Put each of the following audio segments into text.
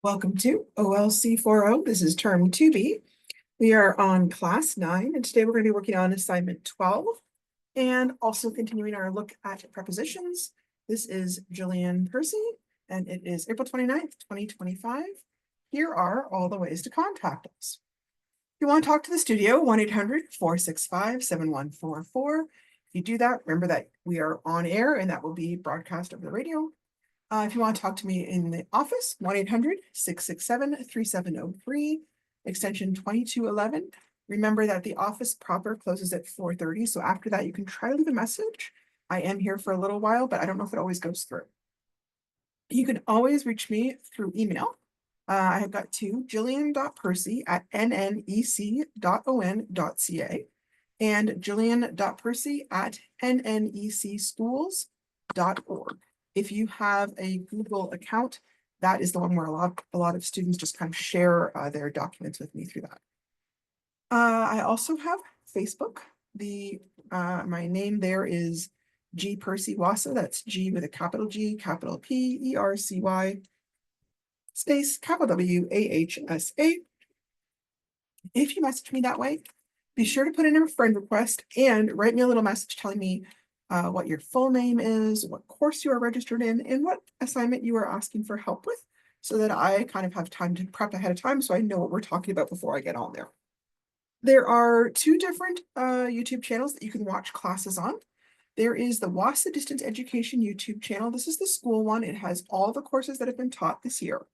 Welcome to OLC 4.0. This is term 2B. We are on class 9, and today we're going to be working on assignment 12 and also continuing our look at prepositions. This is Jillian Percy, and it is April 29th, 2025. Here are all the ways to contact us. If you want to talk to the studio, 1-800-465-7144. If you do that, remember that we are on air and that will be broadcast over the radio. If you want to talk to me in the office, 1-800-667-3703, extension 2211. Remember that the office proper closes at 4:30. So after that, you can try to leave a message. I am here for a little while, but I don't know if it always goes through. You can always reach me through email. I have got two, jillian.percy@nnec.on.ca and jillian.percy@nnecschools.org. If you have a Google account, that is the one where a lot of students just kind of share their documents with me through that. I also have Facebook. My name there is G Percy Wassa. That's G with a capital G, capital P, E-R-C-Y, space, capital W, A-H-S-A. If you message me that way, be sure to put in a friend request and write me a little message telling me what your full name is, what course you are registered in, and what assignment you are asking for help with, so that I kind of have time to prep ahead of time so I know what we're talking about before I get on there. There are two different YouTube channels that you can watch classes on. There is the Wassa Distance Education YouTube channel. This is the school one. It has all the courses that have been taught this year.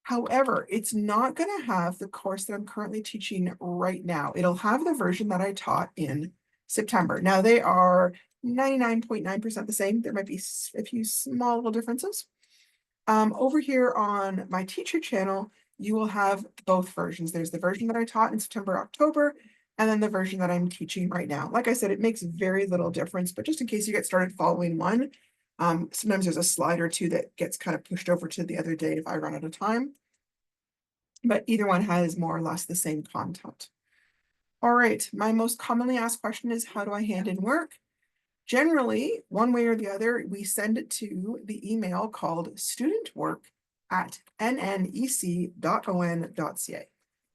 However, it's not going to have the course that I'm currently teaching right now. It'll have the version that I taught in September. Now, they are 99.9% the same. There might be a few small little differences. Over here on my teacher channel, you will have both versions. There's the version that I taught in September, October, and then the version that I'm teaching right now. Like I said, it makes very little difference, but just in case you get started following one, sometimes there's a slide or two that gets kind of pushed over to the other day if I run out of time. But either one has more or less the same content. All right, my most commonly asked question is, how do I hand in work? Generally, one way or the other, we send it to the email called studentwork@nnec.on.ca.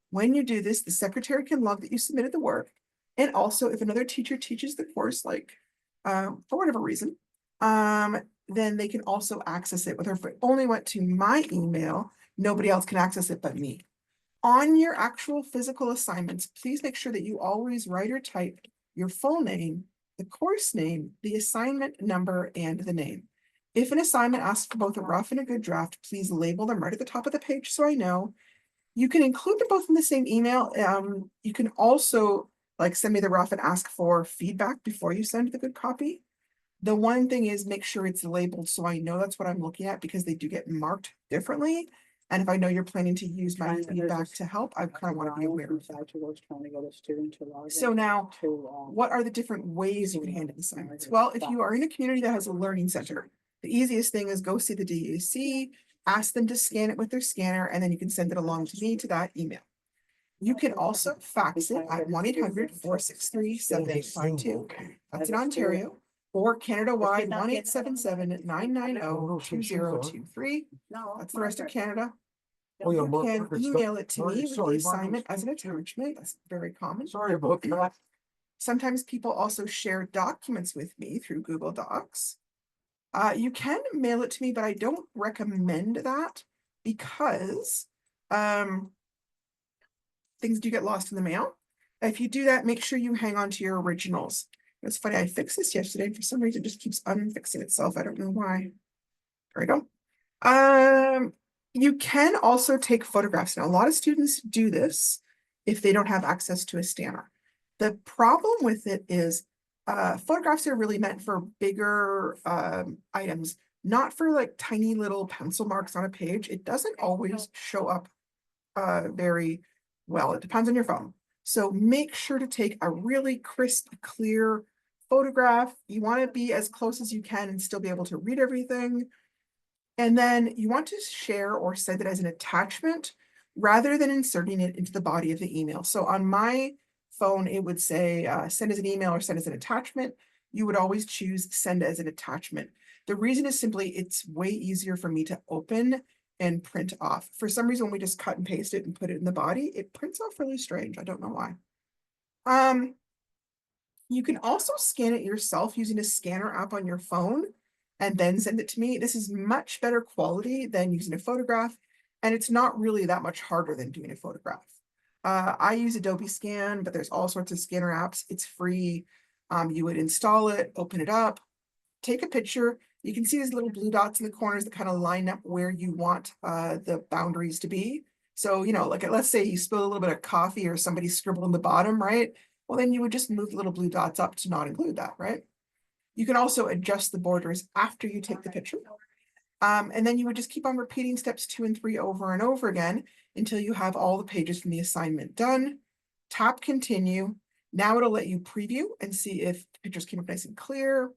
When you do this, the secretary can log that you submitted the work. And also, if another teacher teaches the course, like for whatever reason, then they can also access it. Whether if it only went to my email, nobody else can access it but me. On your actual physical assignments, please make sure that you always write or type your full name, the course name, the assignment number, and the name. If an assignment asks for both a rough and a good draft, please label them right at the top of the page so I know. You can include them both in the same email. You can also send me the rough and ask for feedback before you send the good copy. The one thing is make sure it's labeled so I know that's what I'm looking at, because they do get marked differently. And if I know you're planning to use my feedback to help, I kind of want to be aware of that. So now, what are the different ways you can hand in assignments? Well, if you are in a community that has a learning center, the easiest thing is go see the DAC, ask them to scan it with their scanner, and then you can send it along to me to that email. You can also fax it at 1-800-463-7852. That's in Ontario. Or Canada-wide, 1-877-990-2023. That's the rest of Canada. You can email it to me with the assignment as an attachment. That's very common. Sorry about that. Sometimes people also share documents with me through Google Docs. You can mail it to me, but I don't recommend that because things do get lost in the mail. If you do that, make sure you hang on to your originals. It's funny, I fixed this yesterday, and for some reason it just keeps unfixing itself. I don't know why. There we go. You can also take photographs. Now, a lot of students do this if they don't have access to a scanner. The problem with it is photographs are really meant for bigger items, not for tiny little pencil marks on a page. It doesn't always show up very well. It depends on your phone. So make sure to take a really crisp, clear photograph. You want to be as close as you can and still be able to read everything. And then you want to share or send it as an attachment rather than inserting it into the body of the email. So on my phone, it would say send as an email or send as an attachment. You would always choose send as an attachment. The reason is simply it's way easier for me to open and print off. For some reason, when we just cut and paste it and put it in the body, it prints off really strange. I don't know why. You can also scan it yourself using a scanner app on your phone and then send it to me. This is much better quality than using a photograph, and it's not really that much harder than doing a photograph. I use Adobe Scan, but there's all sorts of scanner apps. It's free. You would install it, open it up, take a picture. You can see these little blue dots in the corners that kind of line up where you want the boundaries to be. So, you know, like let's say you spill a little bit of coffee or somebody scribbled on the bottom, right? Well, then you would just move the little blue dots up to not include that, right? You can also adjust the borders after you take the picture. And then you would just keep on repeating steps 2 and 3 over and over again until you have all the pages from the assignment done. Tap continue. Now it'll let you preview and see if the pictures came up nice and clear.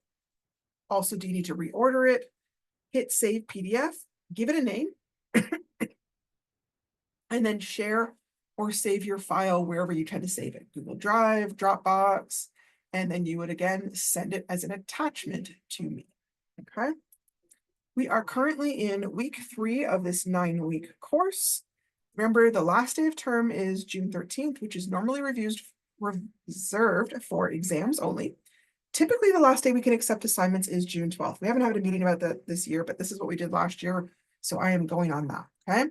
Also, do you need to reorder it? Hit save PDF, give it a name, and then share or save your file wherever you tend to save it, Google Drive, Dropbox, and then you would again send it as an attachment to me, okay? We are currently in week 3 of this 9-week course. Remember, the last day of term is June 13th, which is normally reserved for exams only. Typically, the last day we can accept assignments is June 12th. We haven't had a meeting about that this year, but this is what we did last year, so I am going on that, okay?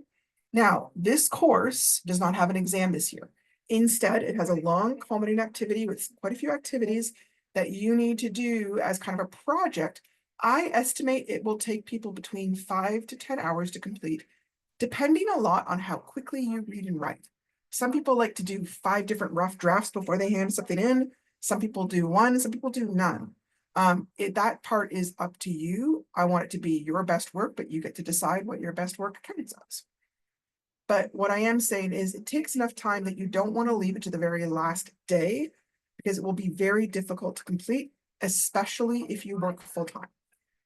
Now, this course does not have an exam this year. Instead, it has a long culminating activity with quite a few activities that you need to do as kind of a project. I estimate it will take people between 5 to 10 hours to complete, depending a lot on how quickly you read and write. Some people like to do 5 different rough drafts before they hand something in. Some people do 1, some people do none. That part is up to you. I want it to be your best work, but you get to decide what your best work counts as. But what I am saying is it takes enough time that you don't want to leave it to the very last day, because it will be very difficult to complete, especially if you work full-time.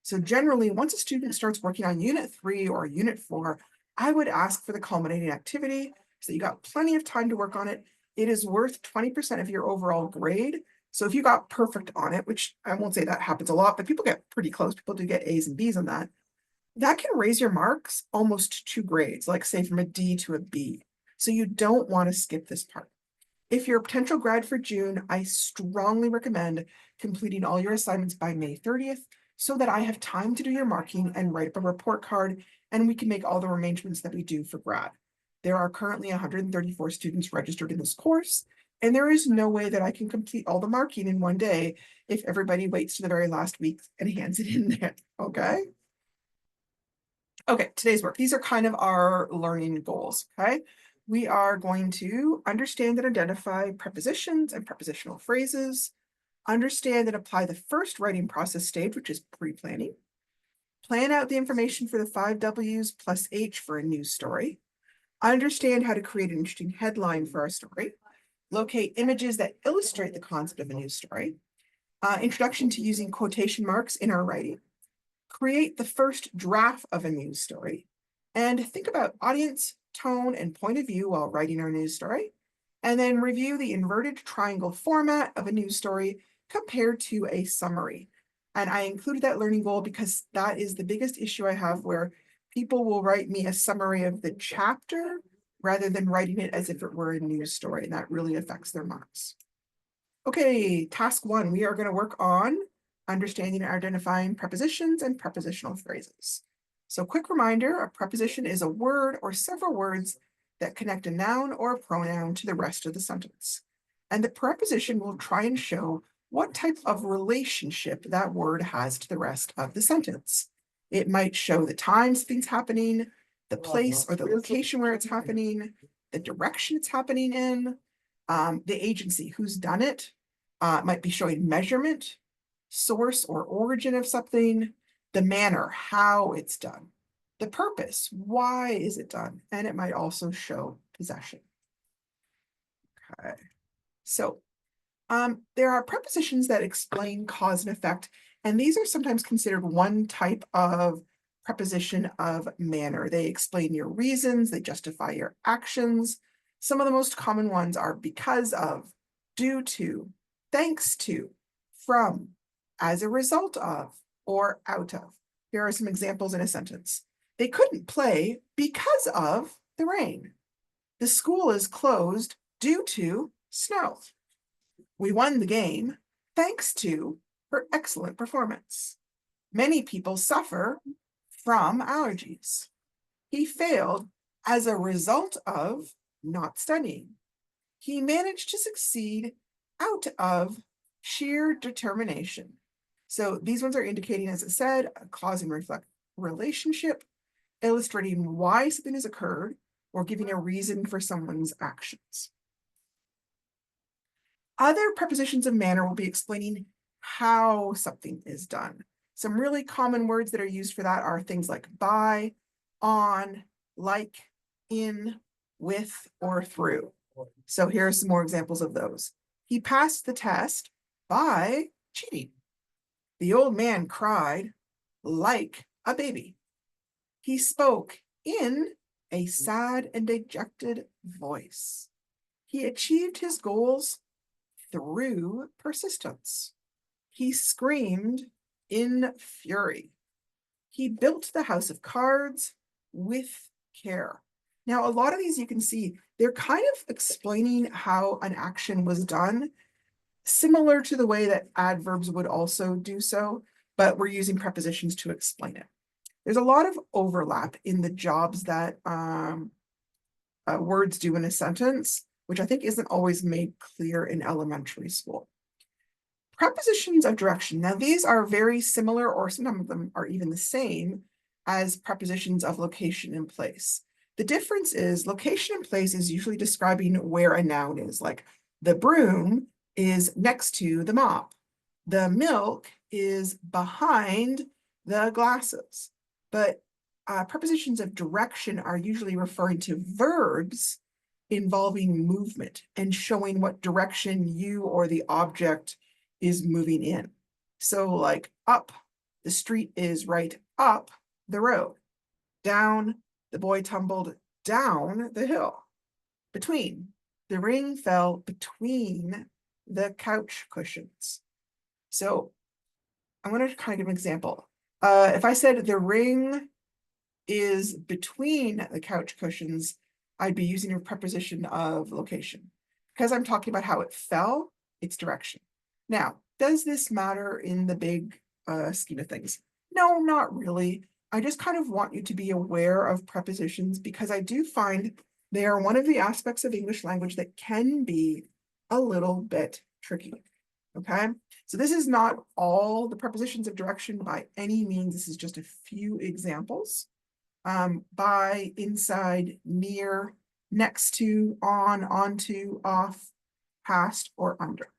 So generally, once a student starts working on unit 3 or unit 4, I would ask for the culminating activity so you got plenty of time to work on it. It is worth 20% of your overall grade. So if you got perfect on it, which I won't say that happens a lot, but people get pretty close. People do get A's and B's on that. That can raise your marks almost 2 grades, like say from a D to a B. So you don't want to skip this part. If you're a potential grad for June, I strongly recommend completing all your assignments by May 30th so that I have time to do your marking and write up a report card, and we can make all the arrangements that we do for grad. There are currently 134 students registered in this course, and there is no way that I can complete all the marking in one day if everybody waits to the very last week and hands it in there, okay? Okay, today's work. These are kind of our learning goals, okay? We are going to understand and identify prepositions and prepositional phrases, understand and apply the first writing process stage, which is pre-planning, plan out the information for the 5 W's plus H for a news story, understand how to create an interesting headline for our story, locate images that illustrate the concept of a news story, introduction to using quotation marks in our writing, create the first draft of a news story, and think about audience, tone, and point of view while writing our news story, and then review the inverted triangle format of a news story compared to a summary. And I included that learning goal because that is the biggest issue I have, where people will write me a summary of the chapter rather than writing it as if it were a news story, and that really affects their marks. Okay, task 1, we are going to work on understanding and identifying prepositions and prepositional phrases. So quick reminder, a preposition is a word or several words that connect a noun or a pronoun to the rest of the sentence. And the preposition will try and show what type of relationship that word has to the rest of the sentence. It might show the time something's happening, the place or the location where it's happening, the direction it's happening in, the agency, who's done it. It might be showing measurement, source or origin of something, the manner, how it's done, the purpose, why is it done, and it might also show possession. Okay, so there are prepositions that explain cause and effect, and these are sometimes considered one type of preposition of manner. They explain your reasons, they justify your actions. Some of the most common ones are because of, due to, thanks to, from, as a result of, or out of. Here are some examples in a sentence. They couldn't play because of the rain. The school is closed due to snow. We won the game thanks to her excellent performance. Many people suffer from allergies. He failed as a result of not studying. He managed to succeed out of sheer determination. So these ones are indicating, as I said, a cause and reflect relationship, illustrating why something has occurred, or giving a reason for someone's actions. Other prepositions of manner will be explaining how something is done. Some really common words that are used for that are things like by, on, like, in, with, or through. So here are some more examples of those. He passed the test by cheating. The old man cried like a baby. He spoke in a sad and dejected voice. He achieved his goals through persistence. He screamed in fury. He built the house of cards with care. Now, a lot of these you can see, they're kind of explaining how an action was done, similar to the way that adverbs would also do so, but we're using prepositions to explain it. There's a lot of overlap in the jobs that words do in a sentence, which I think isn't always made clear in elementary school. Prepositions of direction. Now, these are very similar, or some of them are even the same as prepositions of location and place. The difference is location and place is usually describing where a noun is, like the broom is next to the mop. The milk is behind the glasses. But prepositions of direction are usually referring to verbs involving movement and showing what direction you or the object is moving in. So like up, the street is right up the road. Down, the boy tumbled down the hill. Between, the ring fell between the couch cushions. So I'm going to kind of give an example. If I said the ring is between the couch cushions, I'd be using a preposition of location. Because I'm talking about how it fell, it's direction. Now, does this matter in the big scheme of things? No, not really. I just kind of want you to be aware of prepositions because I do find they are one of the aspects of English language that can be a little bit tricky. Okay, so this is not all the prepositions of direction by any means. This is just a few examples. By, inside, near, next to, on, onto, off, past, or under.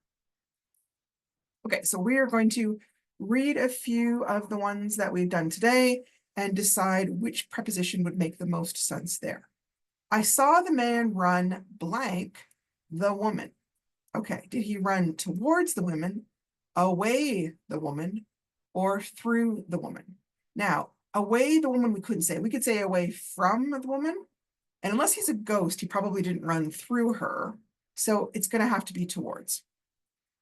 Okay, so we are going to read a few of the ones that we've done today and decide which preposition would make the most sense there. I saw the man run blank the woman. Okay, did he run towards the woman, away the woman, or through the woman? Now, away the woman we couldn't say. We could say away from the woman. And unless he's a ghost, he probably didn't run through her. So it's going to have to be towards.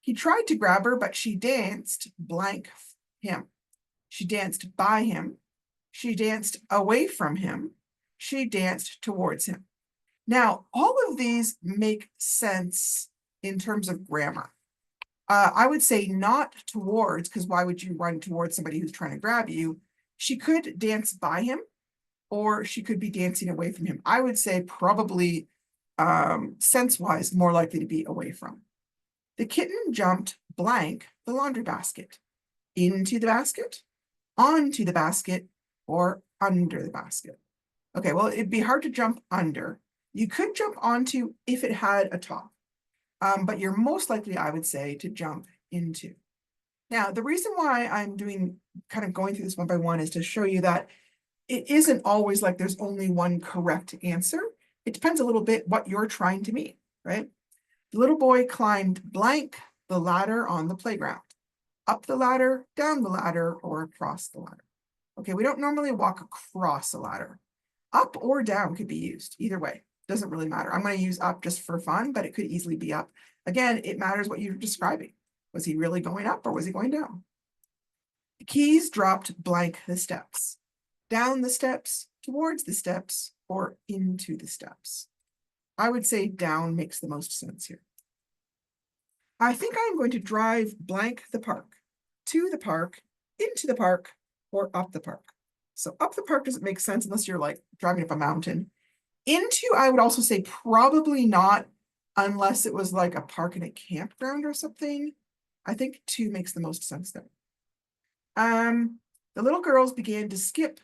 He tried to grab her, but she danced blank him. She danced by him. She danced away from him. She danced towards him. Now, all of these make sense in terms of grammar. I would say not towards, because why would you run towards somebody who's trying to grab you? She could dance by him, or she could be dancing away from him. I would say probably sense-wise more likely to be away from. The kitten jumped blank the laundry basket. Into the basket, onto the basket, or under the basket. Okay, well, it'd be hard to jump under. You could jump onto if it had a top. But you're most likely, I would say, to jump into. Now, the reason why I'm going through this one by one is to show you that it isn't always like there's only one correct answer. It depends a little bit what you're trying to mean, right? The little boy climbed blank the ladder on the playground. Up the ladder, down the ladder, or across the ladder. Okay, we don't normally walk across a ladder. Up or down could be used, either way. Doesn't really matter. I'm going to use up just for fun, but it could easily be up. Again, it matters what you're describing. Was he really going up or was he going down? The keys dropped blank the steps. down the steps, towards the steps, or into the steps. I would say down makes the most sense here. I think I'm going to drive blank the park, to the park, into the park, or up the park. So up the park doesn't make sense unless you're like driving up a mountain. Into, I would also say probably not, unless it was like a park and a campground or something. I think to makes the most sense there. The little girls began to skip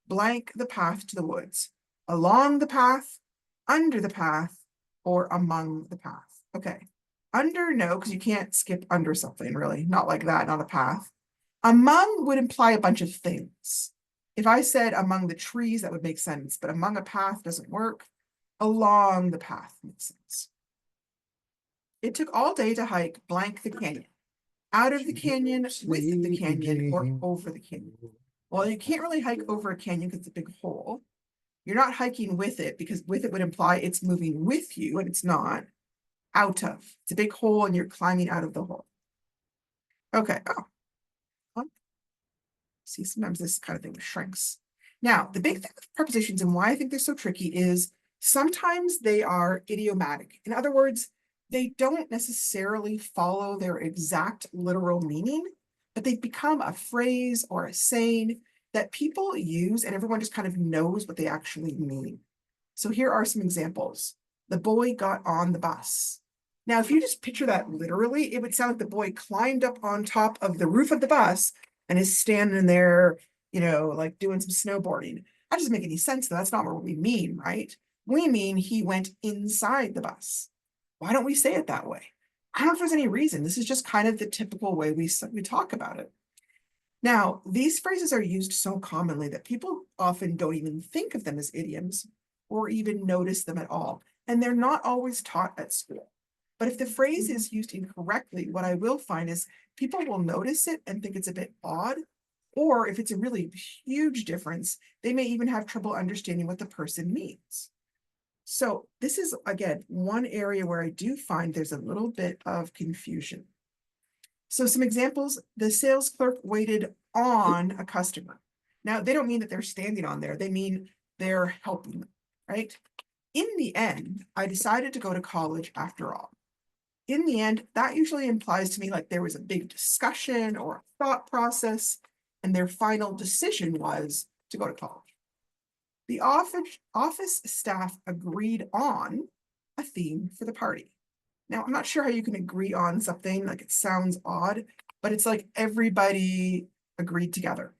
blank the path to the woods, along the path, under the path, or among the path. Okay, under, no, because you can't skip under something really, not like that, not a path. Among would imply a bunch of things. If I said among the trees, that would make sense, but among a path doesn't work. Along the path makes sense. It took all day to hike blank the canyon. Out of the canyon, with the canyon, or over the canyon. Well, you can't really hike over a canyon because it's a big hole. You're not hiking with it because with it would imply it's moving with you, and it's not. Out of. It's a big hole and you're climbing out of the hole. Okay. Oh. See, sometimes this kind of thing shrinks. Now, the big thing with prepositions and why I think they're so tricky is sometimes they are idiomatic. In other words, they don't necessarily follow their exact literal meaning, but they've become a phrase or a saying that people use and everyone just kind of knows what they actually mean. So here are some examples. The boy got on the bus. Now, if you just picture that literally, it would sound like the boy climbed up on top of the roof of the bus and is standing there, you know, like doing some snowboarding. That doesn't make any sense, though. That's not what we mean, right? We mean he went inside the bus. Why don't we say it that way? I don't know if there's any reason. This is just kind of the typical way we talk about it. Now, these phrases are used so commonly that people often don't even think of them as idioms or even notice them at all. And they're not always taught at school. But if the phrase is used incorrectly, what I will find is people will notice it and think it's a bit odd. Or if it's a really huge difference, they may even have trouble understanding what the person means. So this is, again, one area where I do find there's a little bit of confusion. So some examples, the sales clerk waited on a customer. Now, they don't mean that they're standing on there. They mean they're helping them, right? In the end, I decided to go to college after all. In the end, that usually implies to me like there was a big discussion or a thought process, and their final decision was to go to college. The office staff agreed on a theme for the party. Now, I'm not sure how you can agree on something, like it sounds odd, but it's like everybody agreed together,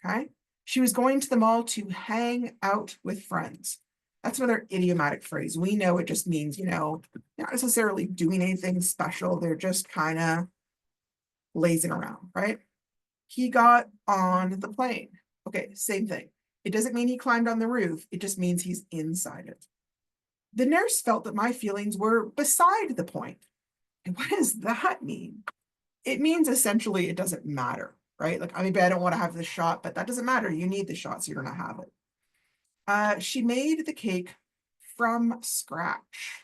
okay? She was going to the mall to hang out with friends. That's another idiomatic phrase. We know it just means, you know, not necessarily doing anything special. They're just kind of lazing around, right? He got on the plane. Okay, same thing. It doesn't mean he climbed on the roof. It just means he's inside it. The nurse felt that my feelings were beside the point. And what does that mean? It means essentially it doesn't matter, right? Like, maybe I don't want to have the shot, but that doesn't matter. You need the shot, so you're going to have it. She made the cake from scratch.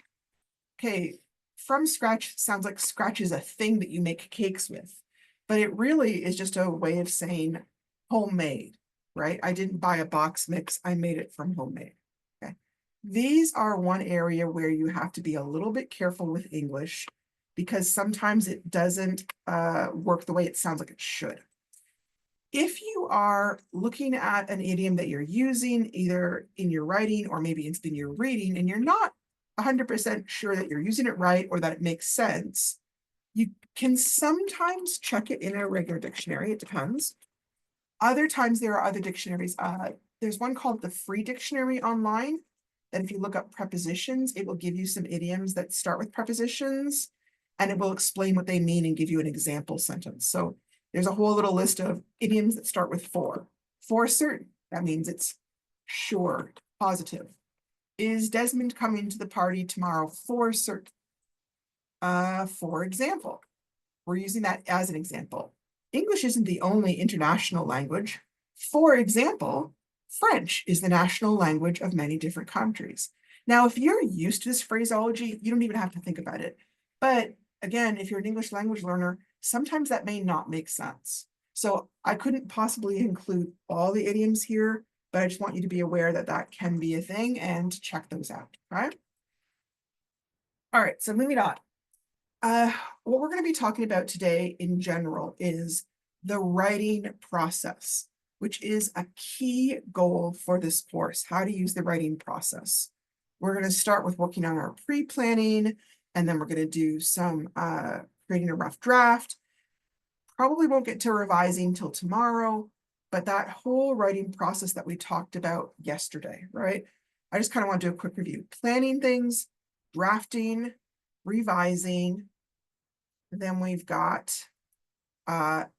Okay, from scratch sounds like scratch is a thing that you make cakes with, but it really is just a way of saying homemade, right? I didn't buy a box mix. I made it from homemade. Okay. These are one area where you have to be a little bit careful with English because sometimes it doesn't work the way it sounds like it should. If you are looking at an idiom that you're using either in your writing or maybe it's in your reading and you're not 100% sure that you're using it right or that it makes sense, you can sometimes check it in a regular dictionary. It depends. Other times there are other dictionaries. There's one called the Free Dictionary online. And if you look up prepositions, it will give you some idioms that start with prepositions and it will explain what they mean and give you an example sentence. So there's a whole little list of idioms that start with for. For certain, that means it's sure, positive. Is Desmond coming to the party tomorrow for certain? For example, we're using that as an example. English isn't the only international language. For example, French is the national language of many different countries. Now, if you're used to this phraseology, you don't even have to think about it. But again, if you're an English language learner, sometimes that may not make sense. So I couldn't possibly include all the idioms here, but I just want you to be aware that that can be a thing and check those out, right? All right, so moving on. What we're going to be talking about today in general is the writing process, which is a key goal for this course, how to use the writing process. We're going to start with working on our pre-planning, and then we're going to do some creating a rough draft. Probably won't get to revising till tomorrow, but that whole writing process that we talked about yesterday, right? I just kind of want to do a quick review. Planning things, drafting, revising, then we've got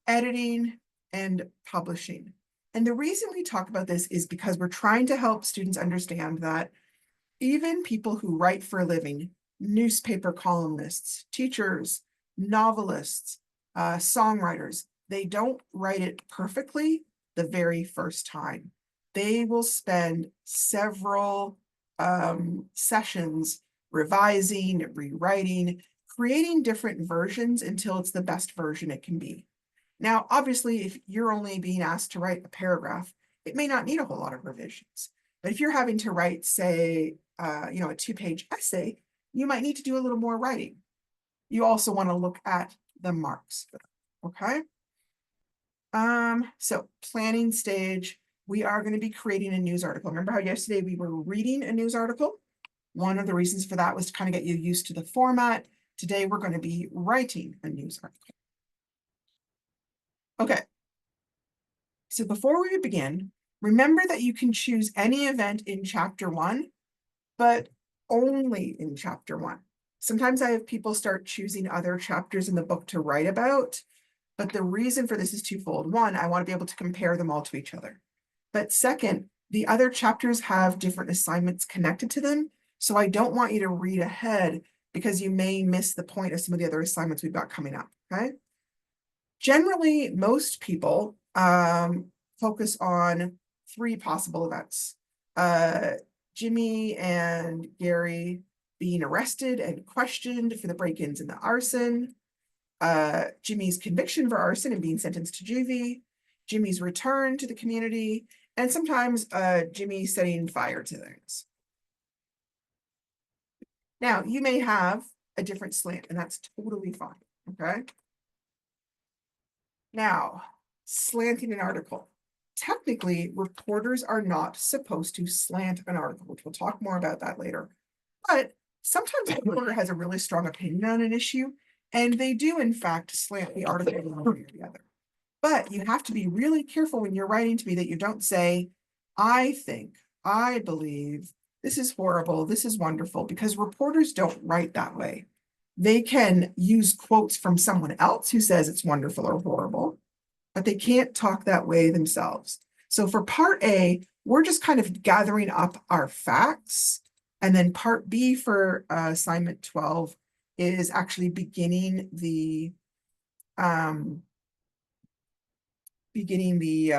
editing and publishing. And the reason we talk about this is because we're trying to help students understand that even people who write for a living, newspaper columnists, teachers, novelists, songwriters, they don't write it perfectly the very first time. They will spend several sessions revising, rewriting, creating different versions until it's the best version it can be. Now, obviously, if you're only being asked to write a paragraph, it may not need a whole lot of revisions. But if you're having to write, say, a 2-page essay, you might need to do a little more writing. You also want to look at the marks for that, okay? So planning stage, we are going to be creating a news article. Remember how yesterday we were reading a news article? One of the reasons for that was to kind of get you used to the format. Today, we're going to be writing a news article. Okay. So before we begin, remember that you can choose any event in chapter 1, but only in chapter 1. Sometimes I have people start choosing other chapters in the book to write about, but the reason for this is twofold. One, I want to be able to compare them all to each other. But second, the other chapters have different assignments connected to them, so I don't want you to read ahead because you may miss the point of some of the other assignments we've got coming up, okay? Generally, most people focus on 3 possible events. Jimmy and Gary being arrested and questioned for the break-ins and the arson, Jimmy's conviction for arson and being sentenced to juvie, Jimmy's return to the community, and sometimes Jimmy setting fire to things. Now, you may have a different slant, and that's totally fine, okay? Now, slanting an article. Technically, reporters are not supposed to slant an article, which we'll talk more about that later. But sometimes a reporter has a really strong opinion on an issue, and they do, in fact, slant the article one way or the other. But you have to be really careful when you're writing to me that you don't say, I think, I believe, this is horrible, this is wonderful, because reporters don't write that way. They can use quotes from someone else who says it's wonderful or horrible, but they can't talk that way themselves. So for part A, we're just kind of gathering up our facts. And then part B for assignment 12 is actually beginning the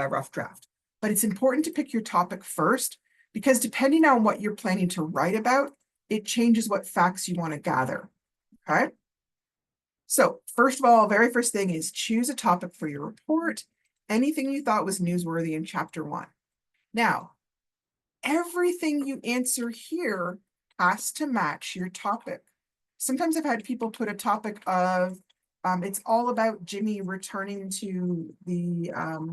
rough draft. But it's important to pick your topic first, because depending on what you're planning to write about, it changes what facts you want to gather, okay? So first of all, very first thing is choose a topic for your report, anything you thought was newsworthy in chapter 1. Now, everything you answer here has to match your topic. Sometimes I've had people put a topic of, it's all about Jimmy returning to the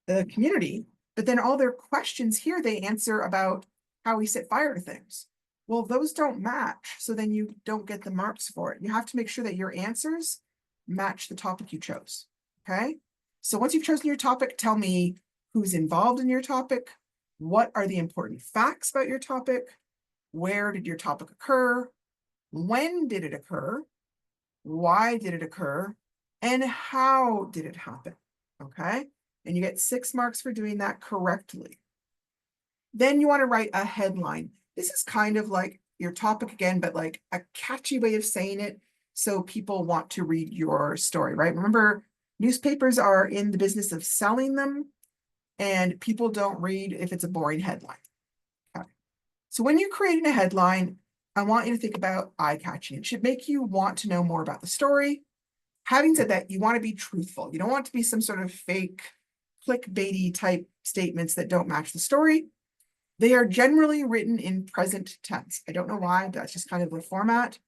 community, but then all their questions here, they answer about how he set fire to things. Well, those don't match, so then you don't get the marks for it. You have to make sure that your answers match the topic you chose, okay? So once you've chosen your topic, tell me who's involved in your topic, what are the important facts about your topic, where did your topic occur, when did it occur, why did it occur, and how did it happen, okay? And you get 6 marks for doing that correctly. Then you want to write a headline. This is kind of like your topic again, but like a catchy way of saying it so people want to read your story, right? Remember, newspapers are in the business of selling them, and people don't read if it's a boring headline. Okay. So when you're creating a headline, I want you to think about eye-catching. It should make you want to know more about the story. Having said that, you want to be truthful. You don't want to be some sort of fake clickbaity type statements that don't match the story. They are generally written in present tense. I don't know why, but that's just kind of the format.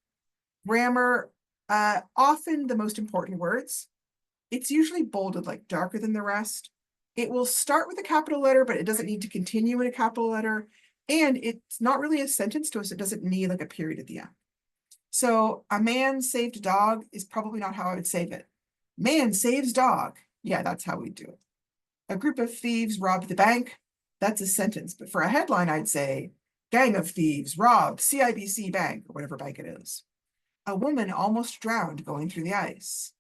Grammar, often the most important words. It's usually bolded, like darker than the rest. It will start with a capital letter, but it doesn't need to continue in a capital letter. And it's not really a sentence to us. It doesn't need like a period at the end. So a man saved a dog is probably not how I would save it. Man saves dog. Yeah, that's how we do it. A group of thieves robbed the bank. That's a sentence. But for a headline, I'd say, gang of thieves robbed CIBC Bank, or whatever bank it is. A woman almost drowned going through the ice.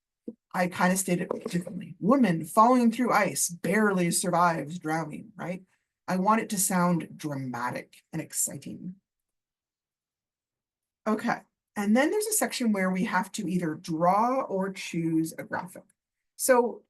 I kind of stated it differently. Woman falling through ice barely survives drowning, right? I want it to sound dramatic and exciting. Okay. And then there's a section where we have to either draw or choose a graphic. So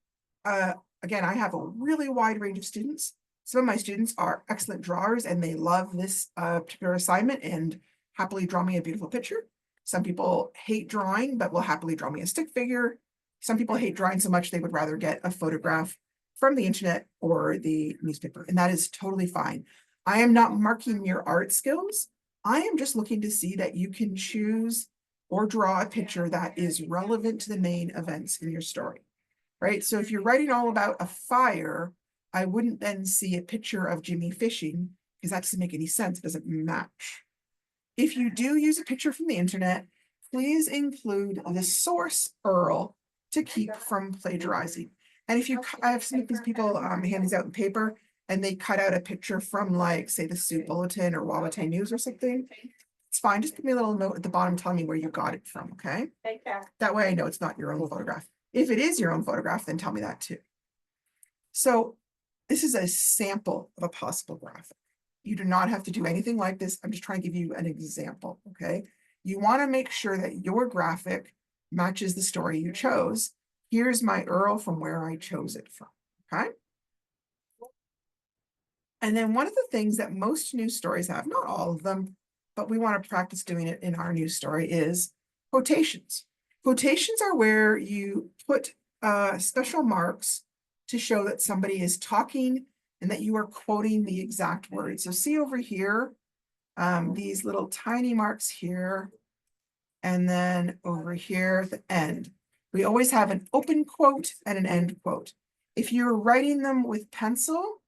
again, I have a really wide range of students. Some of my students are excellent drawers and they love this particular assignment and happily draw me a beautiful picture. Some people hate drawing, but will happily draw me a stick figure. Some people hate drawing so much they would rather get a photograph from the internet or the newspaper, and that is totally fine. I am not marking your art skills. I am just looking to see that you can choose or draw a picture that is relevant to the main events in your story, right? So if you're writing all about a fire, I wouldn't then see a picture of Jimmy fishing because that doesn't make any sense. It doesn't match. If you do use a picture from the internet, please include the source URL to keep from plagiarizing. And if you, I have seen these people hand these out in paper and they cut out a picture from like, say, the Sioux Bulletin or Wawatay News or something, it's fine. Just give me a little note at the bottom telling me where you got it from, okay? That way I know it's not your own photograph. If it is your own photograph, then tell me that too. So this is a sample of a possible graphic. You do not have to do anything like this. I'm just trying to give you an example, okay? You want to make sure that your graphic matches the story you chose. Here's my URL from where I chose it from, okay? And then one of the things that most news stories have, not all of them, but we want to practice doing it in our news story, is quotations. Quotations are where you put special marks to show that somebody is talking and that you are quoting the exact words. So see over here, these little tiny marks here, and then over here at the end. We always have an open quote and an end quote. If you're writing them with pencil,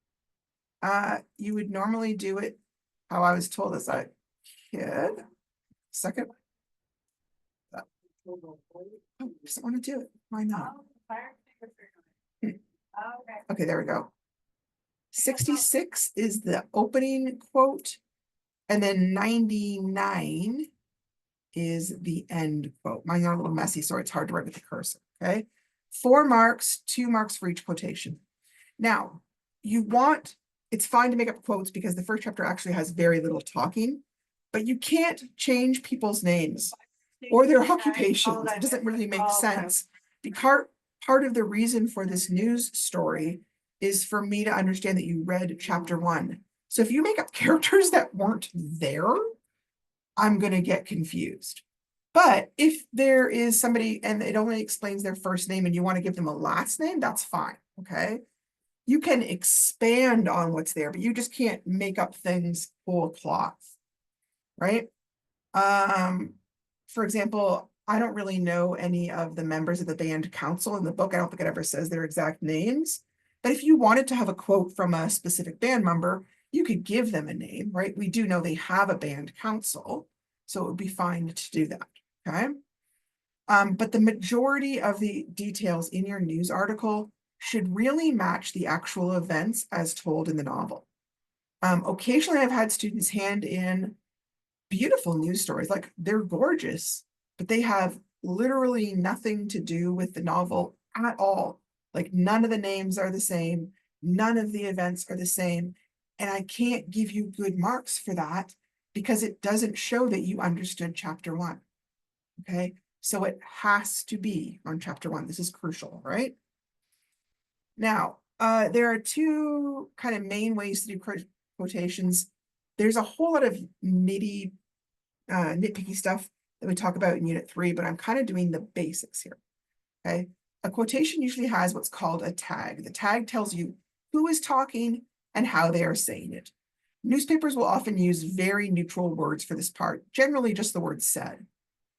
you would normally do it how I was told as a kid. Second. Oh, doesn't want to do it. Why not? Okay, there we go. 66 is the opening quote, and then 99 is the end quote. Mine are a little messy, so it's hard to write with the cursor, okay? 4 marks, 2 marks for each quotation. Now, it's fine to make up quotes because the first chapter actually has very little talking, but you can't change people's names or their occupations. It doesn't really make sense. Part of the reason for this news story is for me to understand that you read chapter 1. So if you make up characters that weren't there, I'm going to get confused. But if there is somebody and it only explains their first name and you want to give them a last name, that's fine, okay? You can expand on what's there, but you just can't make up things whole cloth, right? For example, I don't really know any of the members of the band council in the book. I don't think it ever says their exact names. But if you wanted to have a quote from a specific band member, you could give them a name, right? We do know they have a band council, so it would be fine to do that, okay? But the majority of the details in your news article should really match the actual events as told in the novel. Occasionally, I've had students hand in beautiful news stories, like they're gorgeous, but they have literally nothing to do with the novel at all. Like none of the names are the same, none of the events are the same, and I can't give you good marks for that because it doesn't show that you understood chapter 1, okay? So it has to be on chapter 1. This is crucial, right? Now, there are 2 kind of main ways to do quotations. There's a whole lot of nitpicky stuff that we talk about in unit 3, but I'm kind of doing the basics here, okay? A quotation usually has what's called a tag. The tag tells you who is talking and how they are saying it. Newspapers will often use very neutral words for this part, generally just the word said.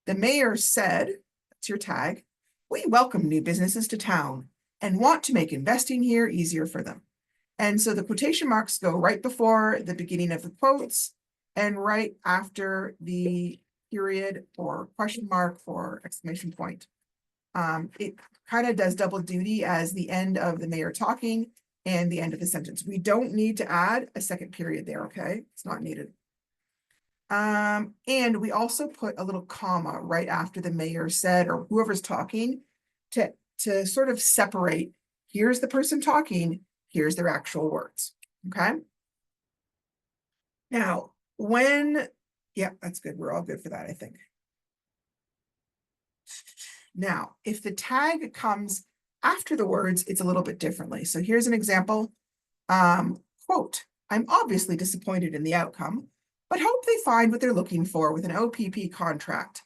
The mayor said, that's your tag, "We welcome new businesses to town and want to make investing here easier for them." And so the quotation marks go right before the beginning of the quotes and right after the period or question mark or exclamation point. It kind of does double duty as the end of the mayor talking and the end of the sentence. We don't need to add a second period there, okay? It's not needed. And we also put a little comma right after the mayor said, or whoever's talking, to sort of separate, here's the person talking, here's their actual words, okay? Now, yeah, that's good. We're all good for that, I think. Now, if the tag comes after the words, it's a little bit differently. So here's an example. Quote, "I'm obviously disappointed in the outcome, but hope they find what they're looking for with an OPP contract,"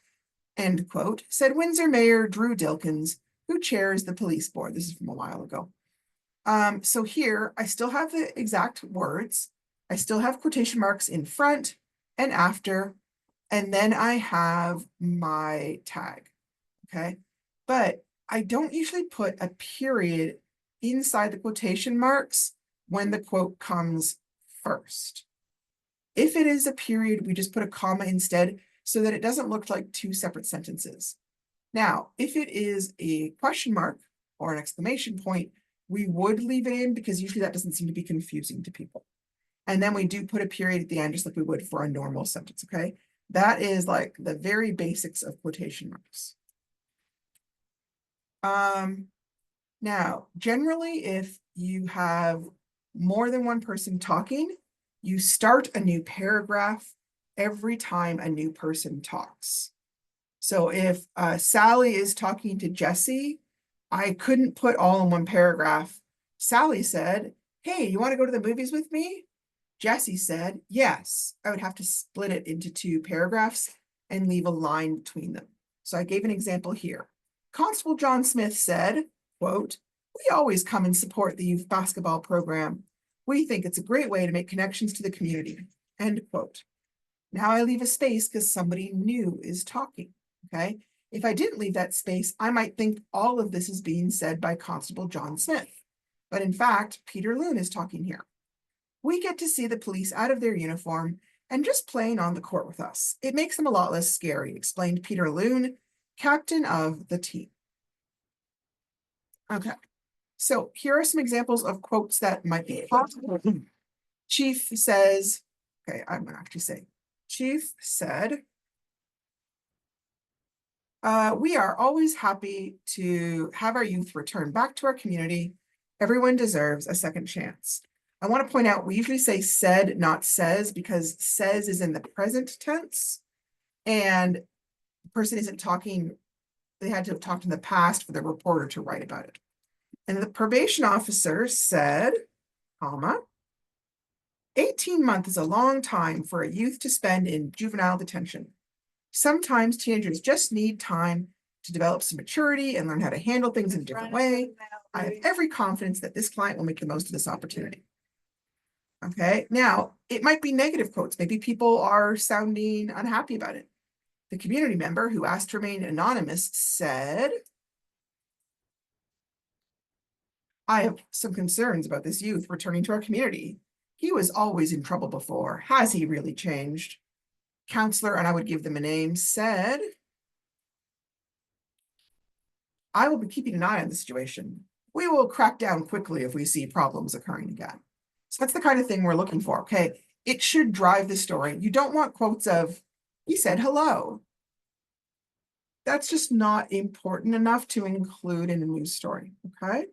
end quote, said Windsor Mayor Drew Dilkins, who chairs the police board. This is from a while ago. So here, I still have the exact words. I still have quotation marks in front and after, and then I have my tag, okay? But I don't usually put a period inside the quotation marks when the quote comes first. If it is a period, we just put a comma instead so that it doesn't look like two separate sentences. Now, if it is a question mark or an exclamation point, we would leave it in because usually that doesn't seem to be confusing to people. And then we do put a period at the end, just like we would for a normal sentence, okay? That is like the very basics of quotation marks. Now, generally, if you have more than one person talking, you start a new paragraph every time a new person talks. So if Sally is talking to Jesse, I couldn't put all in one paragraph. Sally said, "Hey, you want to go to the movies with me?" Jesse said, "Yes." I would have to split it into two paragraphs and leave a line between them. So I gave an example here. Constable John Smith said, quote, "We always come and support the youth basketball program. We think it's a great way to make connections to the community," end quote. Now I leave a space because somebody new is talking, okay? If I didn't leave that space, I might think all of this is being said by Constable John Smith. But in fact, Peter Loon is talking here. "We get to see the police out of their uniform and just playing on the court with us. It makes them a lot less scary," explained Peter Loon, captain of the team. Okay, so here are some examples of quotes that might be possible. Chief says, okay, I'm gonna actually say, Chief said, "We are always happy to have our youth return back to our community. Everyone deserves a second chance." I want to point out, we usually say said, not says, because says is in the present tense, and the person isn't talking, they had to have talked in the past for the reporter to write about it. And the probation officer said, comma, 18 months is a long time for a youth to spend in juvenile detention. Sometimes teenagers just need time to develop some maturity and learn how to handle things in a different way. I have every confidence that this client will make the most of this opportunity." Okay, now it might be negative quotes. Maybe people are sounding unhappy about it. The community member who asked to remain anonymous said, "I have some concerns about this youth returning to our community. He was always in trouble before. Has he really changed?" Counselor, and I would give them a name, said, "I will be keeping an eye on the situation. We will crack down quickly if we see problems occurring again." So that's the kind of thing we're looking for, okay? It should drive the story. You don't want quotes of, "He said hello." That's just not important enough to include in a news story, okay?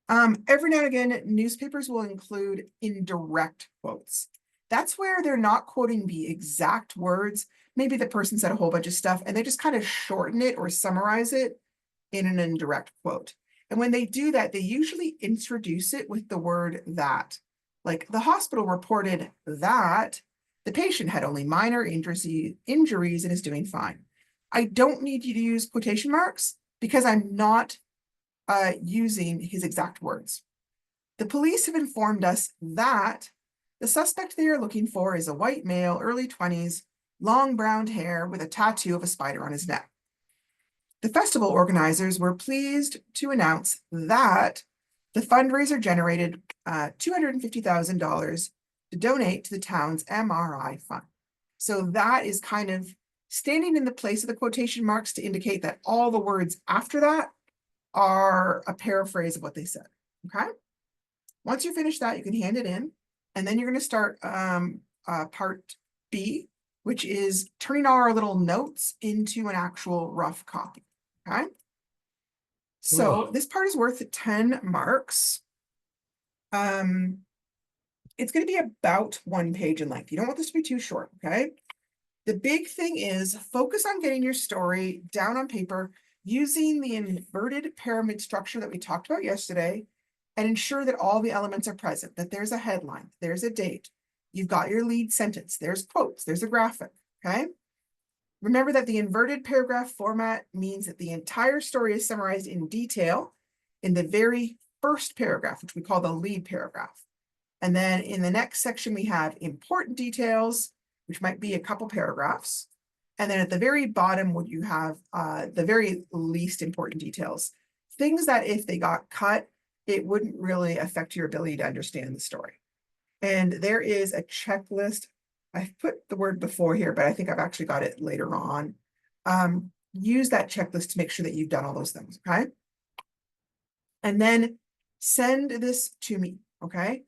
Every now and again, newspapers will include indirect quotes. That's where they're not quoting the exact words. Maybe the person said a whole bunch of stuff and they just kind of shorten it or summarize it in an indirect quote. And when they do that, they usually introduce it with the word "that." Like, the hospital reported that the patient had only minor injuries and is doing fine. I don't need you to use quotation marks because I'm not using his exact words. The police have informed us that the suspect they are looking for is a white male, early 20s, long brown hair with a tattoo of a spider on his neck. The festival organizers were pleased to announce that the fundraiser generated $250,000 to donate to the town's MRI fund. So that is kind of standing in the place of the quotation marks to indicate that all the words after that are a paraphrase of what they said, okay? Once you finish that, you can hand it in, and then you're going to start part B, which is turning all our little notes into an actual rough copy, okay? So this part is worth 10 marks. It's going to be about 1 page in length. You don't want this to be too short, okay? The big thing is focus on getting your story down on paper using the inverted pyramid structure that we talked about yesterday, and ensure that all the elements are present, that there's a headline, there's a date, you've got your lead sentence, there's quotes, there's a graphic, okay? Remember that the inverted paragraph format means that the entire story is summarized in detail in the very first paragraph, which we call the lead paragraph. And then in the next section, we have important details, which might be a couple paragraphs. And then at the very bottom, would you have the very least important details, things that if they got cut, it wouldn't really affect your ability to understand the story. And there is a checklist. I've put the word before here, but I think I've actually got it later on. Use that checklist to make sure that you've done all those things, okay? And then send this to me, okay?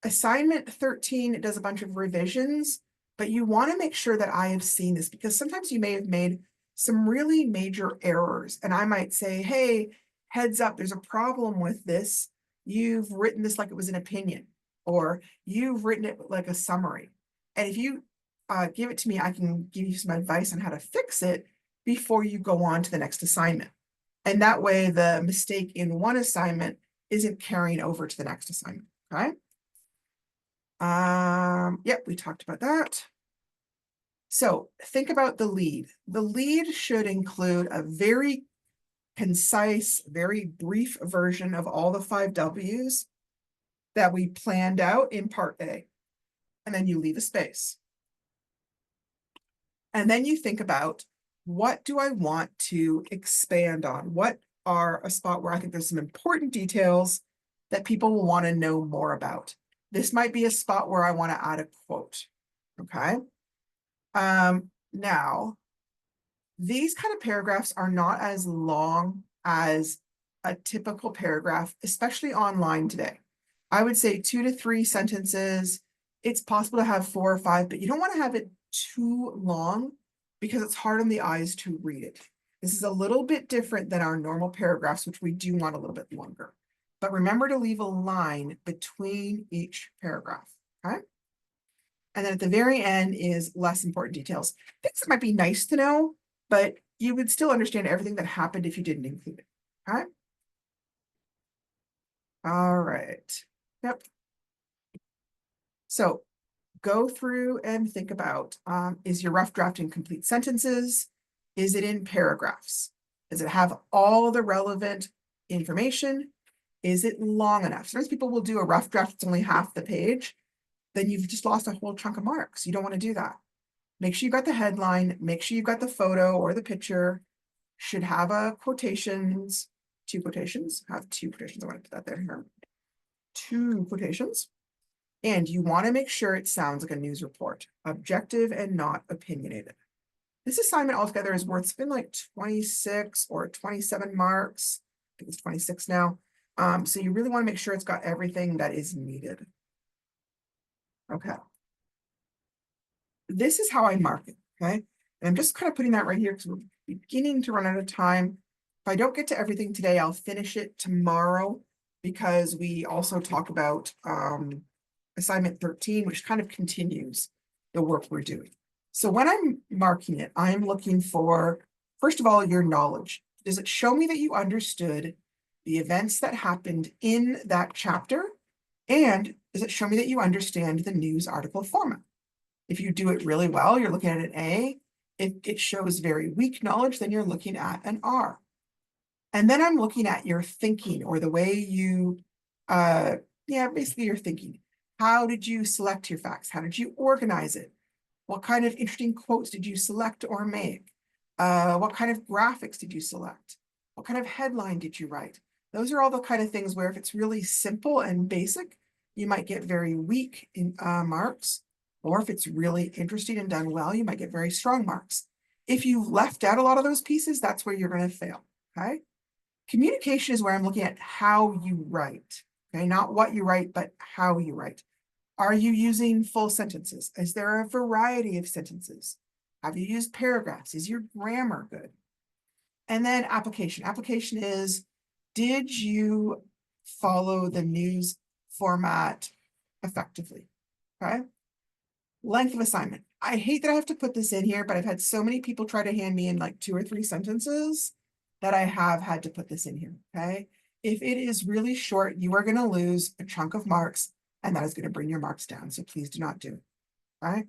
Assignment 13 does a bunch of revisions, but you want to make sure that I have seen this, because sometimes you may have made some really major errors. And I might say, hey, heads up, there's a problem with this. You've written this like it was an opinion, or you've written it like a summary. And if you give it to me, I can give you some advice on how to fix it before you go on to the next assignment. And that way the mistake in one assignment isn't carrying over to the next assignment, okay? Yep, we talked about that. So think about the lead. The lead should include a very concise, very brief version of all the 5 W's that we planned out in part A. And then you leave a space. And then you think about, what do I want to expand on? What are a spot where I think there's some important details that people will want to know more about? This might be a spot where I want to add a quote, okay? Now, these kind of paragraphs are not as long as a typical paragraph, especially online today. I would say 2 to 3 sentences. It's possible to have 4 or 5, but you don't want to have it too long because it's hard on the eyes to read it. This is a little bit different than our normal paragraphs, which we do want a little bit longer. But remember to leave a line between each paragraph, okay? And then at the very end is less important details. Things that might be nice to know, but you would still understand everything that happened if you didn't include it, okay? All right, yep. So go through and think about, is your rough draft in complete sentences? Is it in paragraphs? Does it have all the relevant information? Is it long enough? Sometimes people will do a rough draft that's only half the page. Then you've just lost a whole chunk of marks. You don't want to do that. Make sure you've got the headline, make sure you've got the photo or the picture, should have a quotations, 2 quotations, have 2 quotations. I want to put that there here. 2 quotations. And you want to make sure it sounds like a news report, objective and not opinionated. This assignment altogether is worth, it's been like 26 or 27 marks. I think it's 26 now. So you really want to make sure it's got everything that is needed. Okay. This is how I mark it, okay? And I'm just kind of putting that right here because we're beginning to run out of time. If I don't get to everything today, I'll finish it tomorrow, because we also talk about assignment 13, which kind of continues the work we're doing. So when I'm marking it, I'm looking for, first of all, your knowledge. Does it show me that you understood the events that happened in that chapter? And does it show me that you understand the news article format? If you do it really well, you're looking at an A. If it shows very weak knowledge, then you're looking at an R. And then I'm looking at your thinking, or the way you Yeah, basically you're thinking, how did you select your facts? How did you organize it? What kind of interesting quotes did you select or make? What kind of graphics did you select? What kind of headline did you write? Those are all the kind of things where if it's really simple and basic, you might get very weak in marks. Or if it's really interesting and done well, you might get very strong marks. If you've left out a lot of those pieces, that's where you're going to fail, okay? Communication is where I'm looking at how you write, okay? Not what you write, but how you write. Are you using full sentences? Is there a variety of sentences? Have you used paragraphs? Is your grammar good? And then application. Application is, did you follow the news format effectively? Okay. Length of assignment. I hate that I have to put this in here, but I've had so many people try to hand me in like 2 or 3 sentences that I have had to put this in here, okay? If it is really short, you are going to lose a chunk of marks, and that is going to bring your marks down, so please do not do it, right?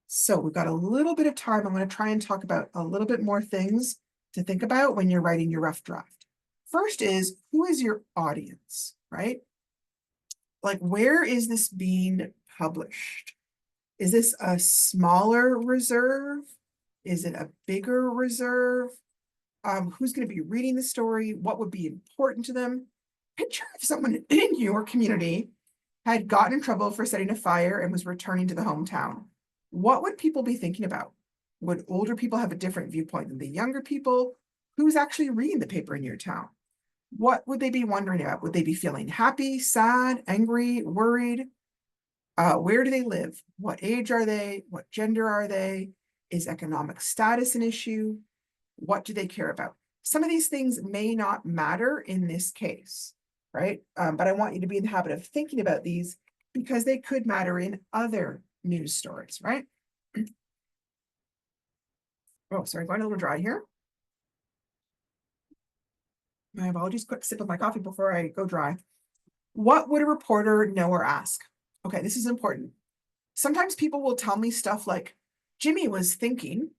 So we've got a little bit of time. I'm going to try and talk about a little bit more things to think about when you're writing your rough draft. First is, who is your audience, right? Like, where is this being published? Is this a smaller reserve? Is it a bigger reserve? Who's going to be reading the story? What would be important to them? Picture if someone in your community had gotten in trouble for setting a fire and was returning to the hometown. What would people be thinking about? Would older people have a different viewpoint than the younger people? Who's actually reading the paper in your town? What would they be wondering about? Would they be feeling happy, sad, angry, worried? Where do they live? What age are they? What gender are they? Is economic status an issue? What do they care about? Some of these things may not matter in this case, right? But I want you to be in the habit of thinking about these because they could matter in other news stories, right? Oh, sorry, going a little dry here. My apologies, quick sip of my coffee before I go dry. What would a reporter know or ask? Okay, this is important. Sometimes people will tell me stuff like, Jimmy was thinking,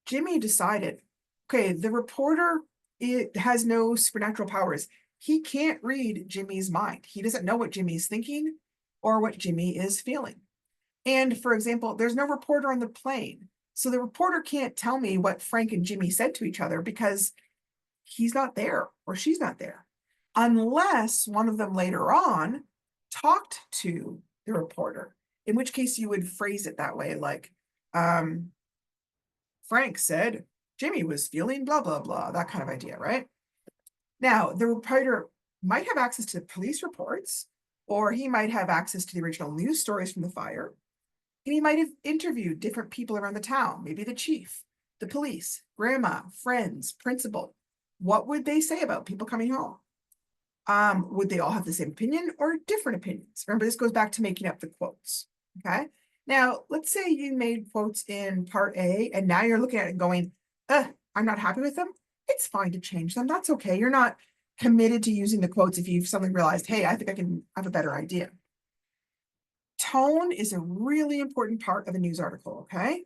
Jimmy decided. Okay, the reporter, it has no supernatural powers. He can't read Jimmy's mind. He doesn't know what Jimmy's thinking or what Jimmy is feeling. And for example, there's no reporter on the plane. So the reporter can't tell me what Frank and Jimmy said to each other because he's not there or she's not there. Unless one of them later on talked to the reporter, in which case you would phrase it that way, like, Frank said Jimmy was feeling blah, blah, blah, that kind of idea, right? Now, the reporter might have access to police reports, or he might have access to the original news stories from the fire. And he might have interviewed different people around the town, maybe the chief, the police, grandma, friends, principal. What would they say about people coming home? Would they all have the same opinion or different opinions? Remember, this goes back to making up the quotes, okay? Now, let's say you made quotes in part A, and now you're looking at it and going, I'm not happy with them. It's fine to change them. That's okay. You're not committed to using the quotes if you've suddenly realized, hey, I think I can have a better idea. Tone is a really important part of a news article, okay?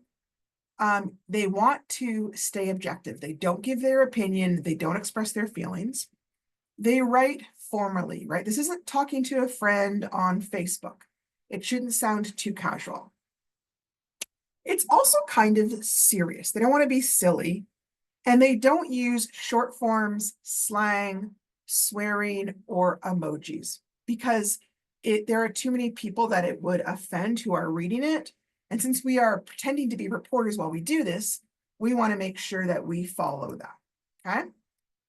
They want to stay objective. They don't give their opinion. They don't express their feelings. They write formally, right? This isn't talking to a friend on Facebook. It shouldn't sound too casual. It's also kind of serious. They don't want to be silly, and they don't use short forms, slang, swearing, or emojis because there are too many people that it would offend who are reading it. And since we are pretending to be reporters while we do this, we want to make sure that we follow that, okay?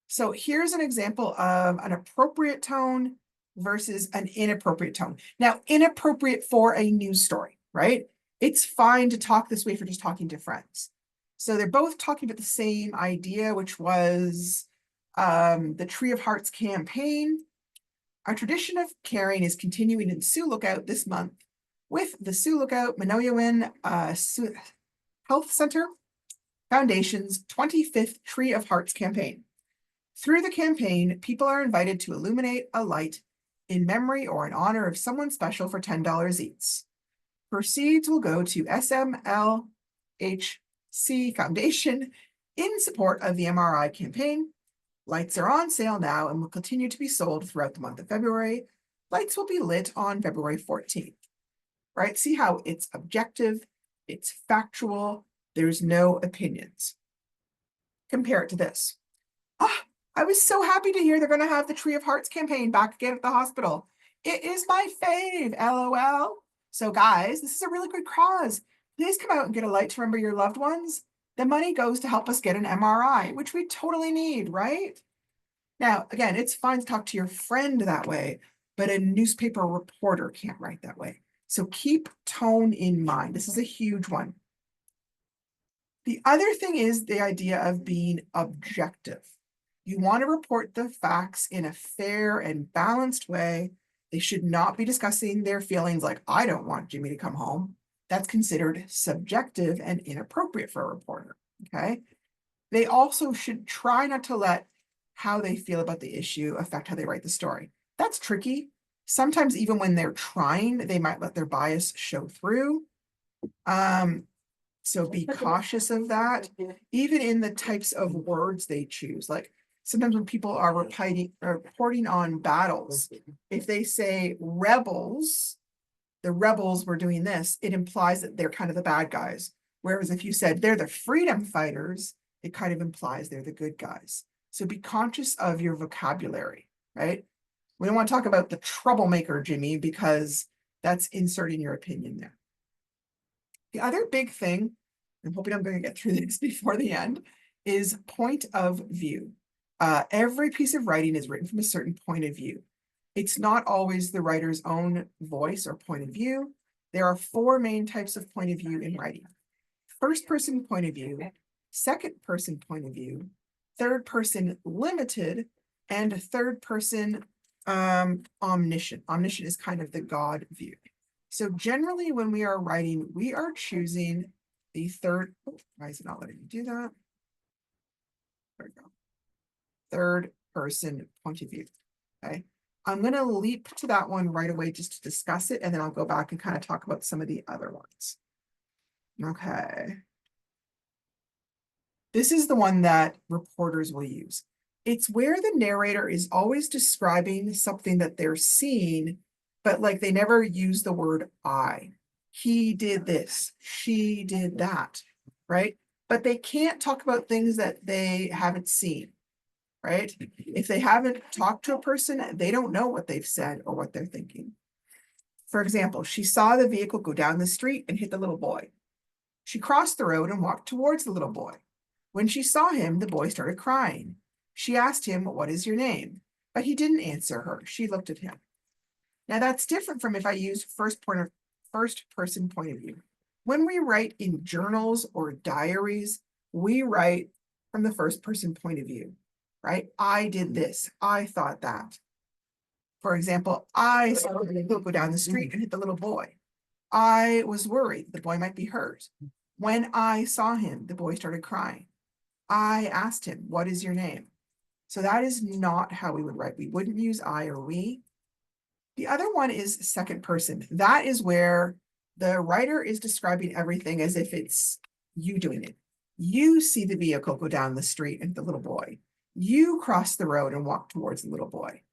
So here's an example of an appropriate tone versus an inappropriate tone. Now, inappropriate for a news story, right? It's fine to talk this way if you're just talking to friends. So they're both talking about the same idea, which was the Tree of Hearts campaign. Our tradition of caring is continuing in Sioux Lookout this month with the Sioux Lookout Minoyawin Health Center Foundation's 25th Tree of Hearts campaign. Through the campaign, people are invited to illuminate a light in memory or in honor of someone special for $10 each. Proceeds will go to SMLHC Foundation in support of the MRI campaign. Lights are on sale now and will continue to be sold throughout the month of February. lights will be lit on February 14th, right? See how it's objective, it's factual, there's no opinions. Compare it to this. Ah, I was so happy to hear they're going to have the Tree of Hearts campaign back again at the hospital. It is my fave, LOL. So guys, this is a really good cause. Please come out and get a light to remember your loved ones. The money goes to help us get an MRI, which we totally need, right? Now, again, it's fine to talk to your friend that way, but a newspaper reporter can't write that way. So keep tone in mind. This is a huge one. The other thing is the idea of being objective. You want to report the facts in a fair and balanced way. They should not be discussing their feelings like, I don't want Jimmy to come home. That's considered subjective and inappropriate for a reporter, okay? They also should try not to let how they feel about the issue affect how they write the story. That's tricky. Sometimes even when they're trying, they might let their bias show through. So be cautious of that, even in the types of words they choose. Like sometimes when people are reporting on battles, if they say rebels, the rebels were doing this, it implies that they're kind of the bad guys. Whereas if you said they're the freedom fighters, it kind of implies they're the good guys. So be conscious of your vocabulary, right? We don't want to talk about the troublemaker, Jimmy, because that's inserting your opinion there. The other big thing, I'm hoping I'm going to get through this before the end, is point of view. Every piece of writing is written from a certain point of view. It's not always the writer's own voice or point of view. There are four main types of point of view in writing. First person point of view, second person point of view, third person limited, and third person omniscient. Omniscient is kind of the God view. So generally when we are writing, we are choosing the third, why is it not letting me do that? There we go. Third person point of view, okay? I'm gonna leap to that one right away just to discuss it, and then I'll go back and kind of talk about some of the other ones. Okay. This is the one that reporters will use. It's where the narrator is always describing something that they're seeing, but like they never use the word I. He did this, she did that, right? But they can't talk about things that they haven't seen, right? If they haven't talked to a person, they don't know what they've said or what they're thinking. For example, she saw the vehicle go down the street and hit the little boy. She crossed the road and walked towards the little boy. When she saw him, the boy started crying. She asked him, "What is your name?" But he didn't answer her. She looked at him. Now that's different from if I use first person point of view. When we write in journals or diaries, we write from the first person point of view, right? I did this. I thought that. For example, I saw the vehicle go down the street and hit the little boy. I was worried the boy might be hurt. When I saw him, the boy started crying. I asked him, "What is your name?" So that is not how we would write. We wouldn't use I or we. The other one is second person. That is where the writer is describing everything as if it's you doing it. You see the vehicle go down the street and the little boy. You cross the road and walk towards the little boy.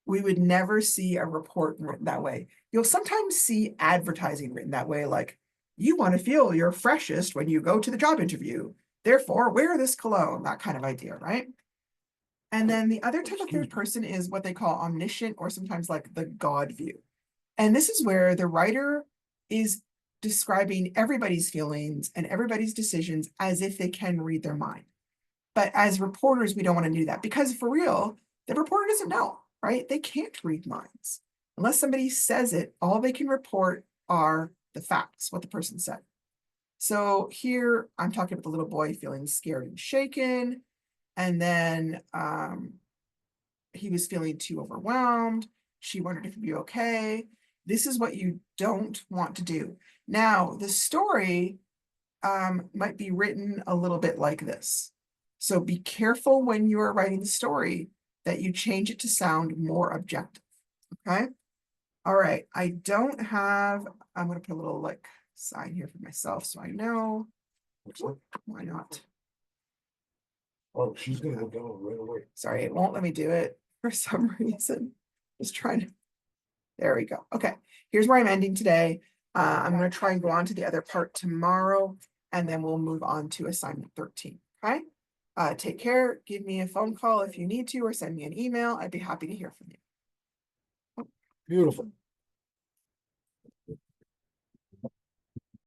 We would never see a report written that way. You'll sometimes see advertising written that way, like, you want to feel your freshest when you go to the job interview. Therefore, wear this cologne, that kind of idea, right? And then the other type of third person is what they call omniscient, or sometimes like the God view. And this is where the writer is describing everybody's feelings and everybody's decisions as if they can read their mind. But as reporters, we don't want to do that, because for real, the reporter doesn't know, right? They can't read minds. Unless somebody says it, all they can report are the facts, what the person said. So here I'm talking about the little boy feeling scared and shaken. And then he was feeling too overwhelmed. She wondered if he'd be okay. This is what you don't want to do. Now, the story might be written a little bit like this. So be careful when you are writing the story that you change it to sound more objective, okay? All right, I don't have, I'm gonna put a little like sign here for myself so I know. Why not? Oh, she's gonna have done it right away. Sorry, it won't let me do it for some reason. Just trying to There we go. Okay, here's where I'm ending today. I'm gonna try and go on to the other part tomorrow, and then we'll move on to assignment 13, okay? Take care, give me a phone call if you need to, or send me an email. I'd be happy to hear from you. Beautiful.